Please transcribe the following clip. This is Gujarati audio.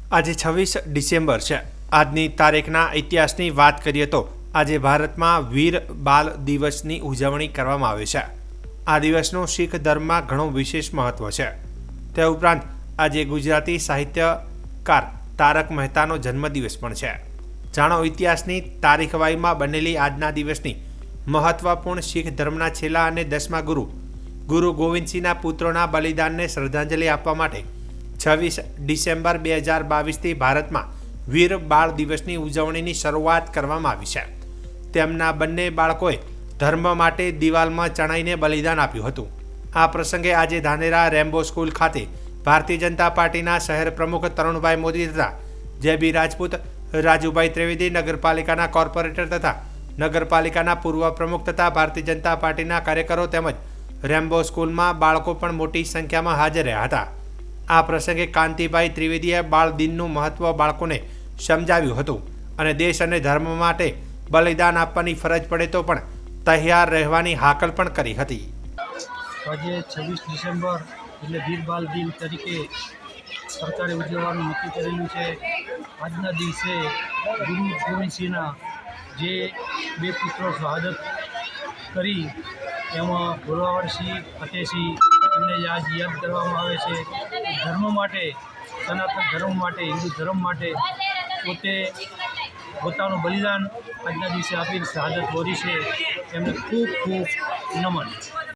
આજે 26 ડિસેમ્બર છે। આજની તારીખના ઇતિહાસની વાત કરીએ તો આજે ભારતમાં વીર બાલ દિવસની ઉજવણી કરવામાં આવે છે। આ દિવસનું શીખ ધર્મમાં ઘણું વિશેષ મહત્વ છે। તે ઉપરાંત આજે ગુજરાતી સાહિત્યકાર તારક મહેતાનો જન્મદિવસ પણ છે। જાણો ઇતિહાસની તારીખવાઈમાં બનેલી આજના દિવસની મહત્વપૂર્ણ શીખ ધર્મના છેલ્લા અને 10મા ગુરુ ગોવિંદસિંહના પુત્રોના બલિદાનને શ્રદ્ધાંજલિ આપવા માટે 26 ડિસેમ્બર 2022થી ભારતમાં વીર બાળ દિવસની ઉજવણીની શરૂઆત કરવામાં આવી છે। તેમના બંને બાળકોએ ધર્મ માટે દિવાલમાં ચણાઈને બલિદાન આપ્યું હતું। આ પ્રસંગે આજે ધાનેરા રેમ્બો સ્કૂલ ખાતે ભારતીય જનતા પાર્ટીના શહેર પ્રમુખ તરુણભાઈ મોદી તથા જે.બી. રાજપૂત, રાજુભાઈ ત્રિવેદી, નગરપાલિકાના કોર્પોરેટર તથા નગરપાલિકાના પૂર્વ પ્રમુખ તથા ભારતીય જનતા પાર્ટીના કાર્યકરો તેમજ રેમ્બો સ્કૂલમાં બાળકો પણ મોટી સંખ્યામાં હાજર રહ્યા હતા। આ પ્રસંગે કાંતિભાઈ ત્રિવેદીએ બાળ દિનનું મહત્વ બાળકોને સમજાવ્યું હતું અને દેશ અને ધર્મ માટે બલિદાન આપવાની ફરજ પડે તો પણ તૈયાર રહેવાની હાકલ પણ કરી હતી। આજે 26 ડિસેમ્બર એટલે વીર બાલ દિન તરીકે સરકારે ઉજવવાનું નક્કી કરેલું છે। આજના દિવસે ગુરુ ગોવિંદસિંહના જે બે પુત્રો શહાદત કરી એમાં ઘોડાવડસિંહ, ફતેહસિંહ એમને આજ યાદ કરવામાં આવે છે। ધર્મ માટે, સનાતન ધર્મ માટે, હિન્દુ ધર્મ માટે પોતે પોતાનું બલિદાન આજના દિવસે આપીને શહાદત વરી છે। એમને ખૂબ ખૂબ નમન।